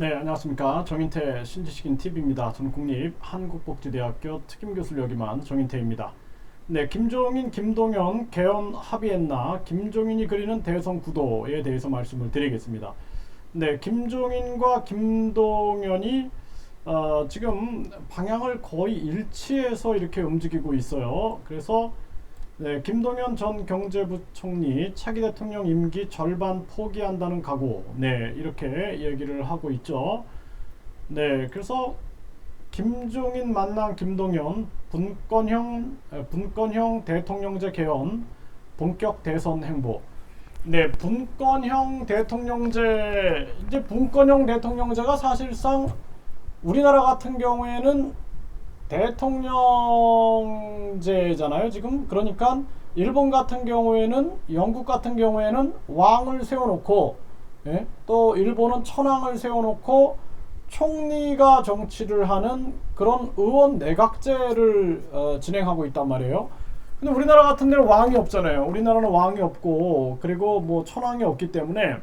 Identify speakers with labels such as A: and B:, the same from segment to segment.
A: 네, 안녕하십니까. 정인태 신지식인 TV입니다. 저는 국립 한국복지대학교 특임교수를 역임한 정인태입니다. 네, 김종인, 김동연 개헌 합의했나? 김종인이 그리는 대선 구도에 대해서 말씀을 드리겠습니다. 네, 김종인과 김동연이 지금 방향을 거의 일치해서 이렇게 움직이고 있어요. 그래서 네, 김동연 전 경제부총리 차기 대통령 임기 절반 포기한다는 각오, 네, 이렇게 얘기를 하고 있죠. 네, 그래서 김종인 만난 김동연 분권형 대통령제 개헌 본격 대선 행보. 네, 분권형 대통령제, 이제 분권형 대통령제가 사실상 우리나라 같은 경우에는 대통령제잖아요 지금. 그러니까 일본 같은 경우에는, 영국 같은 경우에는 왕을 세워놓고, 예? 또 일본은 천황을 세워놓고 총리가 정치를 하는 그런 의원 내각제를 진행하고 있단 말이에요. 근데 우리나라 같은 데는 왕이 없잖아요. 우리나라는 왕이 없고, 그리고 뭐 천황이 없기 때문에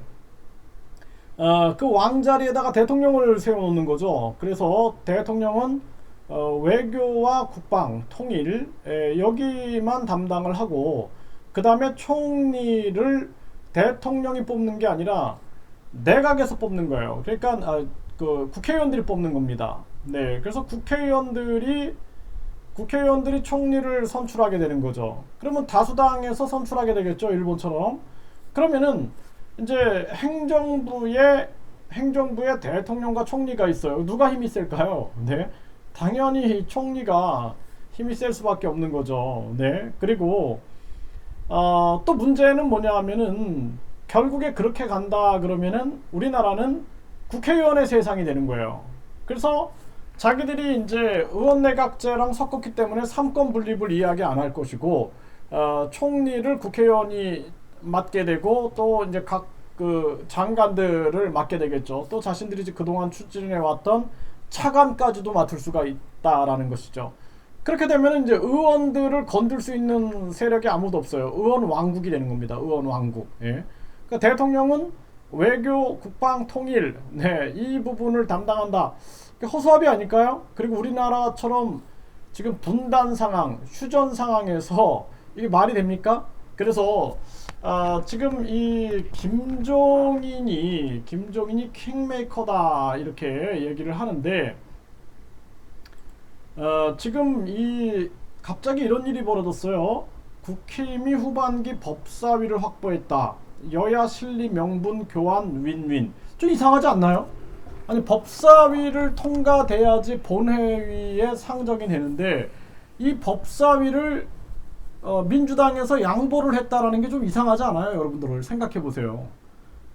A: 그 왕자리에다가 대통령을 세워놓는 거죠. 그래서 대통령은 외교와 국방, 통일, 여기만 담당을 하고, 그 다음에 총리를 대통령이 뽑는 게 아니라 내각에서 뽑는 거예요. 그러니까 그 국회의원들이 뽑는 겁니다. 네, 그래서 국회의원들이 총리를 선출하게 되는 거죠. 그러면 다수당에서 선출하게 되겠죠, 일본처럼. 그러면은 이제 행정부에 대통령과 총리가 있어요. 누가 힘이 셀까요? 네, 당연히 총리가 힘이 셀 수밖에 없는 거죠. 네, 그리고 또 문제는 뭐냐 하면은, 결국에 그렇게 간다 그러면은 우리나라는 국회의원의 세상이 되는 거예요. 그래서 자기들이 이제 의원내각제랑 섞었기 때문에 삼권 분립을 이야기 안 할 것이고, 총리를 국회의원이 맡게 되고, 또 이제 각 그 장관들을 맡게 되겠죠. 또 자신들이 그동안 추진해 왔던 차관까지도 맡을 수가 있다라는 것이죠. 그렇게 되면 이제 의원들을 건들 수 있는 세력이 아무도 없어요. 의원 왕국이 되는 겁니다. 의원 왕국. 예. 그러니까 대통령은 외교, 국방, 통일, 네, 이 부분을 담당한다. 허수아비 아닐까요? 그리고 우리나라처럼 지금 분단 상황, 휴전 상황에서 이게 말이 됩니까? 그래서 지금 이 김종인이 킹메이커다 이렇게 얘기를 하는데, 지금 이 갑자기 이런 일이 벌어졌어요. 국힘이 후반기 법사위를 확보했다. 여야 실리 명분 교환 윈윈. 좀 이상하지 않나요? 아니, 법사위를 통과돼야지 본회의에 상정이 되는데, 이 법사위를 민주당에서 양보를 했다라는 게 좀 이상하지 않아요? 여러분들 생각해 보세요.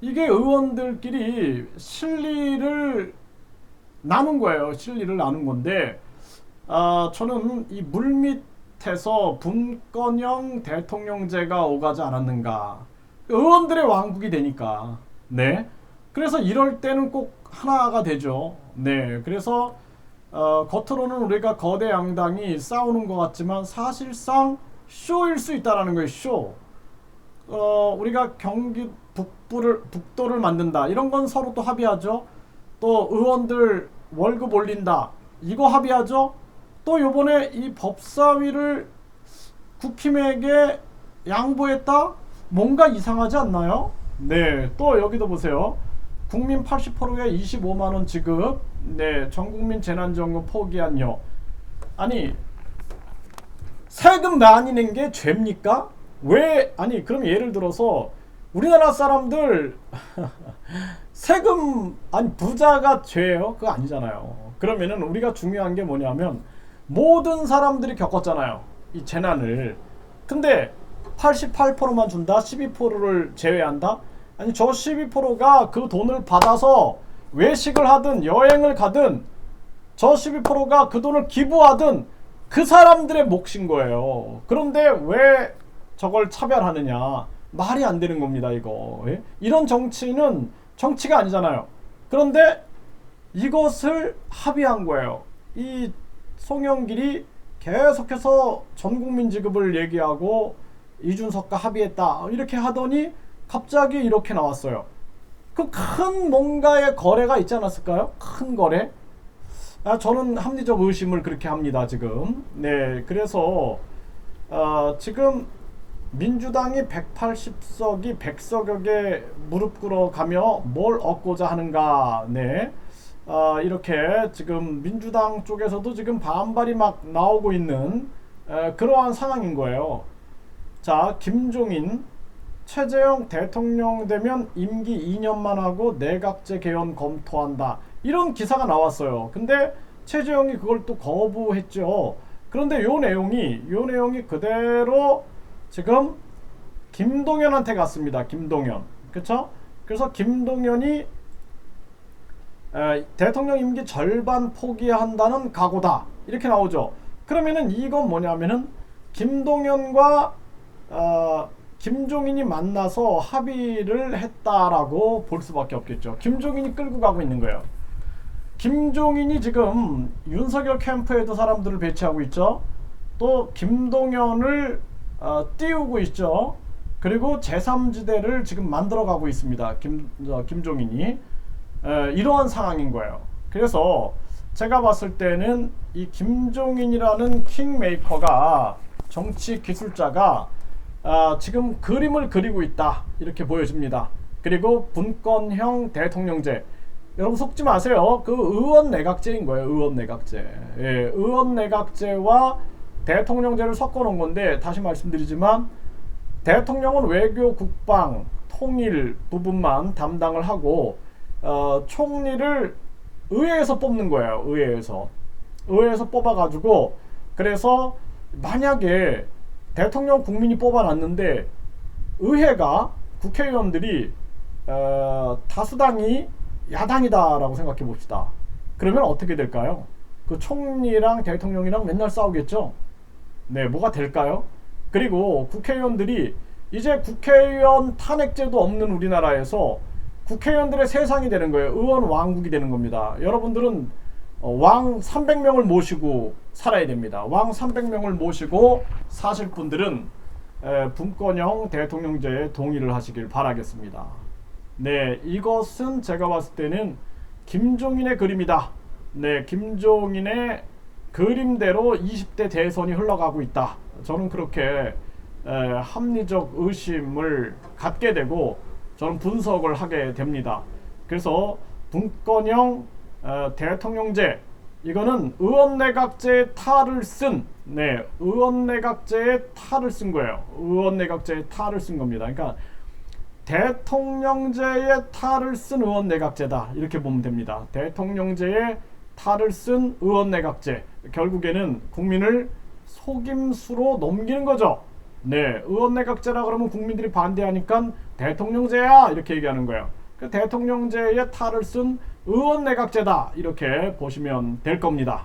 A: 이게 의원들끼리 실리를 나눈 거예요. 실리를 나눈 건데, 저는 이 물밑에서 분권형 대통령제가 오가지 않았는가. 의원들의 왕국이 되니까. 네. 그래서 이럴 때는 꼭 하나가 되죠. 네. 그래서 겉으로는 우리가 거대 양당이 싸우는 것 같지만 사실상 쇼일 수 있다라는 거예요. 쇼. 우리가 경기 북도를 만든다. 이런 건 서로 또 합의하죠. 또 의원들 월급 올린다. 이거 합의하죠. 또 요번에 이 법사위를 국힘에게 양보했다? 뭔가 이상하지 않나요? 네, 또 여기도 보세요. 국민 80%에 25만원 지급. 네, 전국민 재난지원금 포기한요. 아니, 세금 많이 낸 게 죄입니까? 왜? 아니, 그럼 예를 들어서 우리나라 사람들 세금, 아니 부자가 죄예요? 그거 아니잖아요. 그러면은 우리가 중요한 게 뭐냐면, 모든 사람들이 겪었잖아요, 이 재난을. 근데 88%만 준다? 12%를 제외한다? 아니, 저 12%가 그 돈을 받아서 외식을 하든 여행을 가든, 저 12%가 그 돈을 기부하든 그 사람들의 몫인 거예요. 그런데 왜 저걸 차별하느냐? 말이 안 되는 겁니다, 이거. 예? 이런 정치는 정치가 아니잖아요. 그런데 이것을 합의한 거예요. 이 송영길이 계속해서 전국민 지급을 얘기하고 이준석과 합의했다 이렇게 하더니 갑자기 이렇게 나왔어요. 그 큰 뭔가의 거래가 있지 않았을까요? 큰 거래? 저는 합리적 의심을 그렇게 합니다, 지금. 네, 그래서 지금 민주당이 180석이 100석역에 무릎 꿇어가며 뭘 얻고자 하는가. 네, 이렇게 지금 민주당 쪽에서도 지금 반발이 막 나오고 있는 그러한 상황인 거예요. 자, 김종인 최재형 대통령 되면 임기 2년만 하고 내각제 개헌 검토한다. 이런 기사가 나왔어요. 근데 최재형이 그걸 또 거부했죠. 그런데 요 내용이 그대로 지금 김동연한테 갔습니다. 김동연. 그쵸? 그래서 김동연이 대통령 임기 절반 포기한다는 각오다. 이렇게 나오죠. 그러면은 이건 뭐냐면은 김동연과 김종인이 만나서 합의를 했다라고 볼 수밖에 없겠죠. 김종인이 끌고 가고 있는 거예요. 김종인이 지금 윤석열 캠프에도 사람들을 배치하고 있죠. 또 김동연을 띄우고 있죠. 그리고 제3지대를 지금 만들어가고 있습니다. 김종인이 이러한 상황인 거예요. 그래서 제가 봤을 때는 이 김종인이라는 킹메이커가 정치 기술자가 지금 그림을 그리고 있다 이렇게 보여집니다. 그리고 분권형 대통령제, 여러분 속지 마세요. 그 의원 내각제인 거예요. 의원 내각제. 예, 의원 내각제와 대통령제를 섞어 놓은 건데, 다시 말씀드리지만 대통령은 외교, 국방, 통일 부분만 담당을 하고 총리를 의회에서 뽑는 거예요. 의회에서 뽑아가지고, 그래서 만약에 대통령 국민이 뽑아놨는데 의회가 국회의원들이 다수당이 야당이다라고 생각해 봅시다. 그러면 어떻게 될까요? 그 총리랑 대통령이랑 맨날 싸우겠죠. 네, 뭐가 될까요? 그리고 국회의원들이 이제 국회의원 탄핵제도 없는 우리나라에서 국회의원들의 세상이 되는 거예요. 의원 왕국이 되는 겁니다. 여러분들은 왕 300명을 모시고 살아야 됩니다. 왕 300명을 모시고 사실 분들은 분권형 대통령제에 동의를 하시길 바라겠습니다. 네, 이것은 제가 봤을 때는 김종인의 그림이다. 네, 김종인의 그림대로 20대 대선이 흘러가고 있다. 저는 그렇게 합리적 의심을 갖게 되고 저는 분석을 하게 됩니다. 그래서 분권형 대통령제, 이거는 의원내각제의 탈을 쓴, 네, 의원내각제의 탈을 쓴 거예요. 의원내각제의 탈을 쓴 겁니다. 그러니까 대통령제의 탈을 쓴 의원내각제다 이렇게 보면 됩니다. 대통령제의 탈을 쓴 의원내각제, 결국에는 국민을 속임수로 넘기는 거죠. 네, 의원내각제라 그러면 국민들이 반대하니까 대통령제야 이렇게 얘기하는 거예요. 그 대통령제의 탈을 쓴 의원내각제다 이렇게 보시면 될 겁니다.